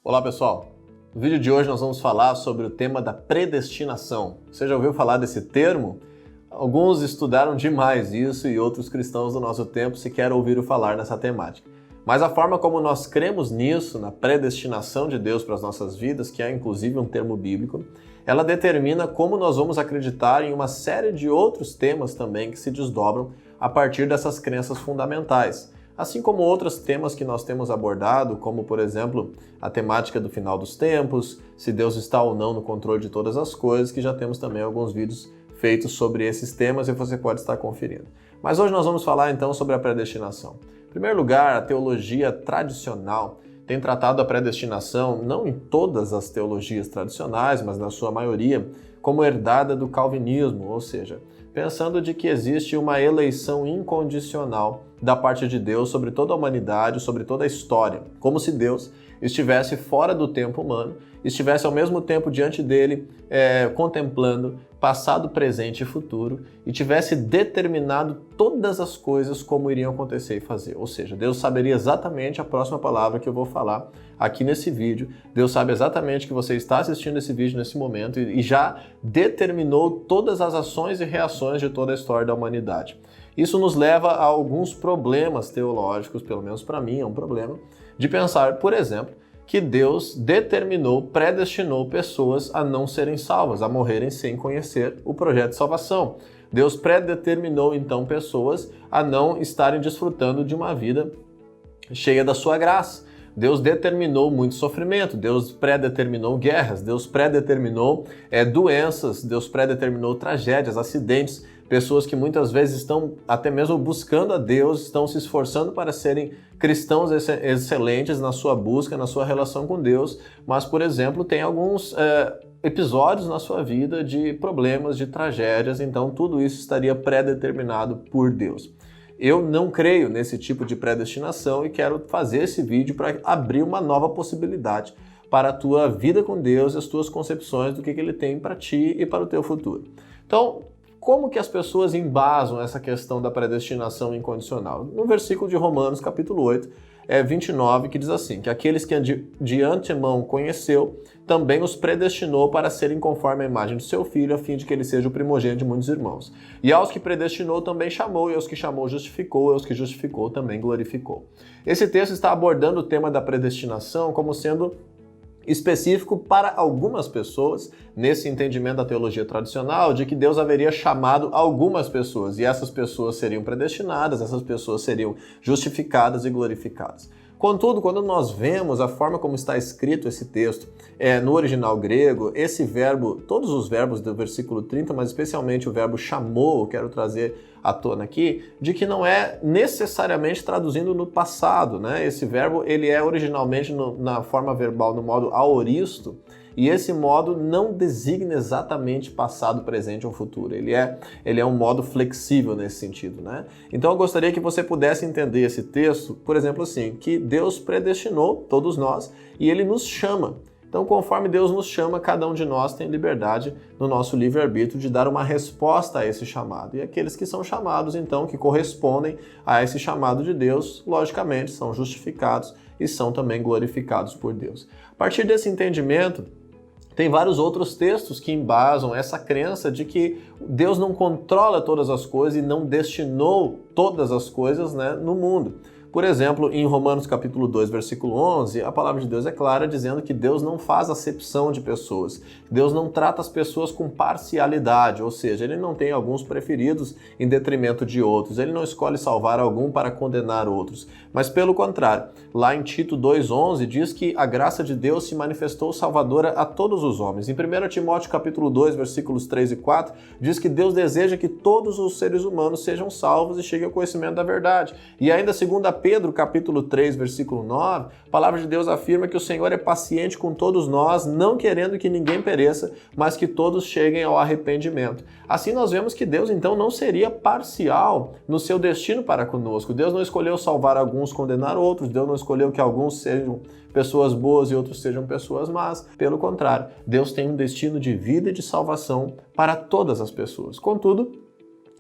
Olá pessoal, no vídeo de hoje nós vamos falar sobre o tema da predestinação. Você já ouviu falar desse termo? Alguns estudaram demais isso e outros cristãos do nosso tempo sequer ouviram falar nessa temática. Mas a forma como nós cremos nisso, na predestinação de Deus para as nossas vidas, que é inclusive um termo bíblico, ela determina como nós vamos acreditar em uma série de outros temas também que se desdobram a partir dessas crenças fundamentais. Assim como outros temas que nós temos abordado, como, por exemplo, a temática do final dos tempos, se Deus está ou não no controle de todas as coisas, que já temos também alguns vídeos feitos sobre esses temas e você pode estar conferindo. Mas hoje nós vamos falar então sobre a predestinação. Em primeiro lugar, a teologia tradicional tem tratado a predestinação, não em todas as teologias tradicionais, mas na sua maioria, como herdada do calvinismo, ou seja, pensando de que existe uma eleição incondicional da parte de Deus sobre toda a humanidade, sobre toda a história, como se Deus estivesse fora do tempo humano, estivesse ao mesmo tempo diante dele, contemplando passado, presente e futuro, e tivesse determinado todas as coisas como iriam acontecer e fazer. Ou seja, Deus saberia exatamente a próxima palavra que eu vou falar aqui nesse vídeo, Deus sabe exatamente que você está assistindo esse vídeo nesse momento e já determinou todas as ações e reações de toda a história da humanidade. Isso nos leva a alguns problemas teológicos, pelo menos para mim é um problema, de pensar, por exemplo, que Deus determinou, predestinou pessoas a não serem salvas, a morrerem sem conhecer o projeto de salvação. Deus predeterminou, então, pessoas a não estarem desfrutando de uma vida cheia da sua graça. Deus determinou muito sofrimento, Deus predeterminou guerras, Deus predeterminou doenças, Deus predeterminou tragédias, acidentes, pessoas que muitas vezes estão até mesmo buscando a Deus, estão se esforçando para serem cristãos excelentes na sua busca, na sua relação com Deus, mas, por exemplo, tem alguns episódios na sua vida de problemas, de tragédias, então tudo isso estaria predeterminado por Deus. Eu não creio nesse tipo de predestinação e quero fazer esse vídeo para abrir uma nova possibilidade para a tua vida com Deus e as tuas concepções do que Ele tem para ti e para o teu futuro. Então, como que as pessoas embasam essa questão da predestinação incondicional? No versículo de Romanos, capítulo 8, 29, que diz assim, que aqueles que de antemão conheceu, também os predestinou para serem conforme a imagem do seu Filho, a fim de que ele seja o primogênito de muitos irmãos. E aos que predestinou também chamou, e aos que chamou justificou, e aos que justificou também glorificou. Esse texto está abordando o tema da predestinação como sendo específico para algumas pessoas, nesse entendimento da teologia tradicional, de que Deus haveria chamado algumas pessoas, e essas pessoas seriam predestinadas, essas pessoas seriam justificadas e glorificadas. Contudo, quando nós vemos a forma como está escrito esse texto no original grego, esse verbo, todos os verbos do versículo 30, mas especialmente o verbo chamou, eu quero trazer à tona aqui, de que não é necessariamente traduzindo no passado, né? Esse verbo ele é originalmente na forma verbal, no modo aoristo, e esse modo não designa exatamente passado, presente ou futuro. Ele é um modo flexível nesse sentido, né? Então eu gostaria que você pudesse entender esse texto, por exemplo assim, que Deus predestinou todos nós e Ele nos chama. Então, conforme Deus nos chama, cada um de nós tem liberdade no nosso livre-arbítrio de dar uma resposta a esse chamado. E aqueles que são chamados, então, que correspondem a esse chamado de Deus, logicamente, são justificados e são também glorificados por Deus. A partir desse entendimento, tem vários outros textos que embasam essa crença de que Deus não controla todas as coisas e não destinou todas as coisas, né, no mundo. Por exemplo, em Romanos capítulo 2, versículo 11, a palavra de Deus é clara dizendo que Deus não faz acepção de pessoas. Deus não trata as pessoas com parcialidade, ou seja, Ele não tem alguns preferidos em detrimento de outros. Ele não escolhe salvar algum para condenar outros. Mas pelo contrário, lá em Tito 2,11 diz que a graça de Deus se manifestou salvadora a todos os homens. Em 1 Timóteo capítulo 2, versículos 3 e 4, diz que Deus deseja que todos os seres humanos sejam salvos e cheguem ao conhecimento da verdade. E ainda segundo Pedro, capítulo 3, versículo 9, a palavra de Deus afirma que o Senhor é paciente com todos nós, não querendo que ninguém pereça, mas que todos cheguem ao arrependimento. Assim nós vemos que Deus, então, não seria parcial no seu destino para conosco. Deus não escolheu salvar alguns, condenar outros. Deus não escolheu que alguns sejam pessoas boas e outros sejam pessoas más. Pelo contrário, Deus tem um destino de vida e de salvação para todas as pessoas. Contudo,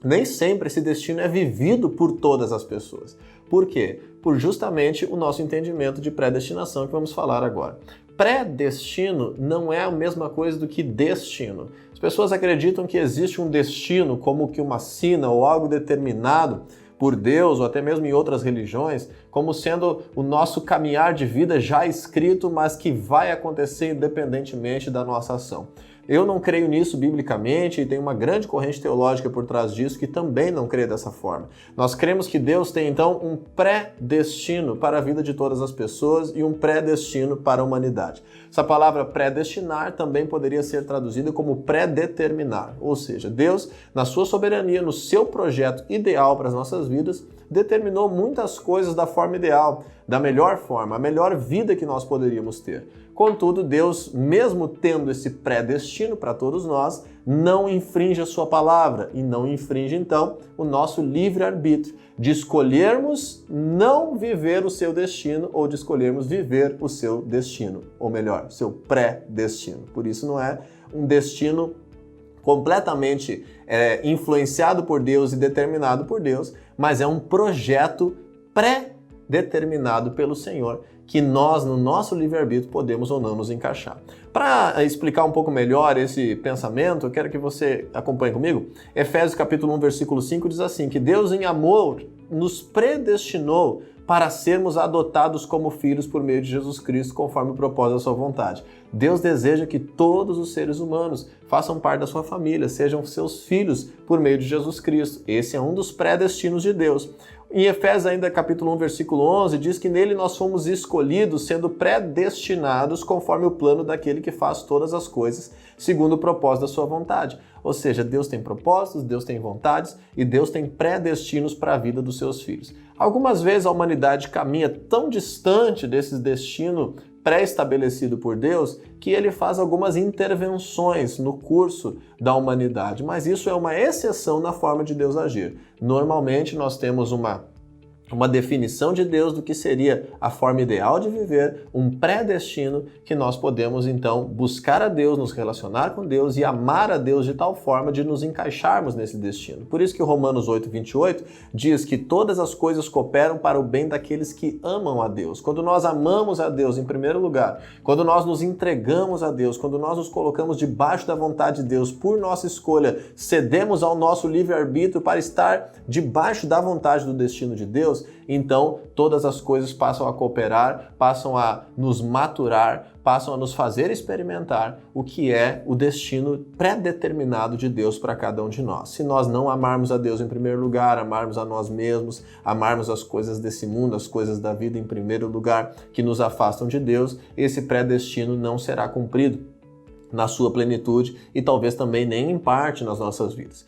nem sempre esse destino é vivido por todas as pessoas. Por quê? Por justamente o nosso entendimento de predestinação que vamos falar agora. predestino não é a mesma coisa do que destino. As pessoas acreditam que existe um destino, como que uma sina ou algo determinado por Deus, ou até mesmo em outras religiões, como sendo o nosso caminhar de vida já escrito, mas que vai acontecer independentemente da nossa ação. Eu não creio nisso biblicamente e tem uma grande corrente teológica por trás disso que também não crê dessa forma. Nós cremos que Deus tem então um pré-destino para a vida de todas as pessoas e um pré-destino para a humanidade. Essa palavra predestinar também poderia ser traduzida como predeterminar, ou seja, Deus, na sua soberania, no seu projeto ideal para as nossas vidas, determinou muitas coisas da forma ideal, da melhor forma, a melhor vida que nós poderíamos ter. Contudo, Deus, mesmo tendo esse predestino para todos nós, não infringe a sua palavra e não infringe, então, o nosso livre-arbítrio de escolhermos não viver o seu destino ou de escolhermos viver o seu destino, ou melhor, seu pré-destino. Por isso não é um destino completamente influenciado por Deus e determinado por Deus, mas é um projeto pré-determinado pelo Senhor, que nós, no nosso livre-arbítrio, podemos ou não nos encaixar. Para explicar um pouco melhor esse pensamento, eu quero que você acompanhe comigo. Efésios capítulo 1, versículo 5 diz assim, que Deus em amor nos predestinou para sermos adotados como filhos por meio de Jesus Cristo, conforme o propósito da sua vontade. Deus deseja que todos os seres humanos façam parte da sua família, sejam seus filhos por meio de Jesus Cristo. Esse é um dos predestinos de Deus. Em Efésios ainda capítulo 1, versículo 11, diz que nele nós fomos escolhidos, sendo predestinados conforme o plano daquele que faz todas as coisas, segundo o propósito da sua vontade. Ou seja, Deus tem propósitos, Deus tem vontades e Deus tem predestinos para a vida dos seus filhos. Algumas vezes a humanidade caminha tão distante desse destino pré-estabelecido por Deus que ele faz algumas intervenções no curso da humanidade, mas isso é uma exceção na forma de Deus agir. Normalmente nós temos uma definição de Deus do que seria a forma ideal de viver, um pré-destino que nós podemos então buscar a Deus, nos relacionar com Deus e amar a Deus de tal forma de nos encaixarmos nesse destino. Por isso que Romanos 8, 28 diz que todas as coisas cooperam para o bem daqueles que amam a Deus. Quando nós amamos a Deus em primeiro lugar, quando nós nos entregamos a Deus, quando nós nos colocamos debaixo da vontade de Deus por nossa escolha, cedemos ao nosso livre-arbítrio para estar debaixo da vontade do destino de Deus, então todas as coisas passam a cooperar, passam a nos maturar, passam a nos fazer experimentar o que é o destino pré-determinado de Deus para cada um de nós. Se nós não amarmos a Deus em primeiro lugar, amarmos a nós mesmos, amarmos as coisas desse mundo, as coisas da vida em primeiro lugar, que nos afastam de Deus, esse pré-destino não será cumprido na sua plenitude e talvez também nem em parte nas nossas vidas.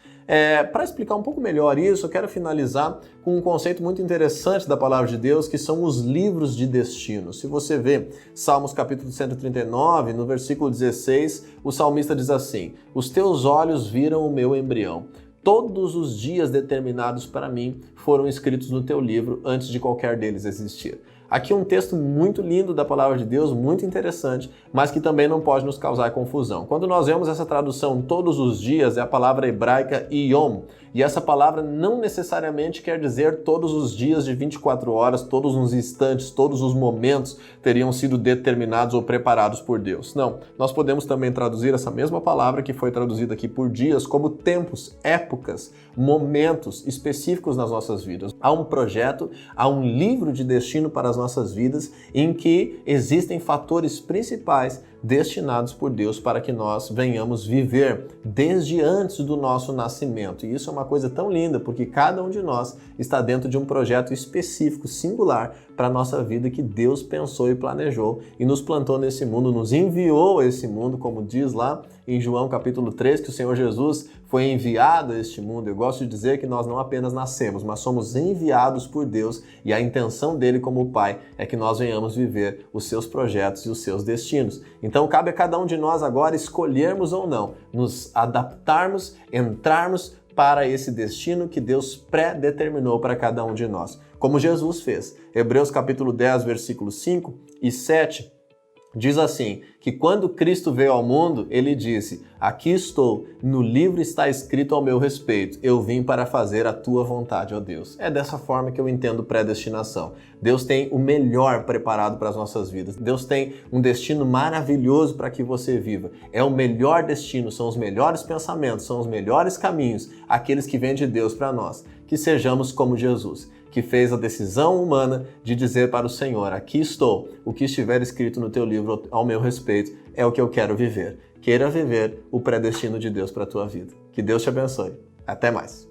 Para explicar um pouco melhor isso, eu quero finalizar com um conceito muito interessante da palavra de Deus, que são os livros de destino. Se você vê Salmos capítulo 139, no versículo 16, o salmista diz assim: "Os teus olhos viram o meu embrião. Todos os dias determinados para mim foram escritos no teu livro antes de qualquer deles existir." Aqui um texto muito lindo da palavra de Deus, muito interessante, mas que também não pode nos causar confusão. Quando nós vemos essa tradução todos os dias, é a palavra hebraica yom, e essa palavra não necessariamente quer dizer todos os dias de 24 horas, todos os instantes, todos os momentos teriam sido determinados ou preparados por Deus. Não, nós podemos também traduzir essa mesma palavra que foi traduzida aqui por dias como tempos, épocas, momentos específicos nas nossas vidas. Há um projeto, há um livro de destino para as nossas vidas em que existem fatores principais destinados por Deus para que nós venhamos viver desde antes do nosso nascimento. E isso é uma coisa tão linda, porque cada um de nós está dentro de um projeto específico, singular, para a nossa vida que Deus pensou e planejou e nos plantou nesse mundo, nos enviou a esse mundo, como diz lá em João capítulo 3, que o Senhor Jesus foi enviado a este mundo. Eu gosto de dizer que nós não apenas nascemos, mas somos enviados por Deus e a intenção dele como Pai é que nós venhamos viver os seus projetos e os seus destinos. Então cabe a cada um de nós agora escolhermos ou não, nos adaptarmos, entrarmos para esse destino que Deus pré-determinou para cada um de nós, como Jesus fez. Hebreus capítulo 10, versículos 5 e 7 Diz assim, que quando Cristo veio ao mundo, ele disse: aqui estou, no livro está escrito ao meu respeito, eu vim para fazer a tua vontade, ó Deus. É dessa forma que eu entendo predestinação. Deus tem o melhor preparado para as nossas vidas. Deus tem um destino maravilhoso para que você viva. É o melhor destino, são os melhores pensamentos, são os melhores caminhos, aqueles que vêm de Deus para nós. Que sejamos como Jesus, que fez a decisão humana de dizer para o Senhor: aqui estou, o que estiver escrito no teu livro ao meu respeito é o que eu quero viver. Queira viver o predestino de Deus para a tua vida. Que Deus te abençoe. Até mais.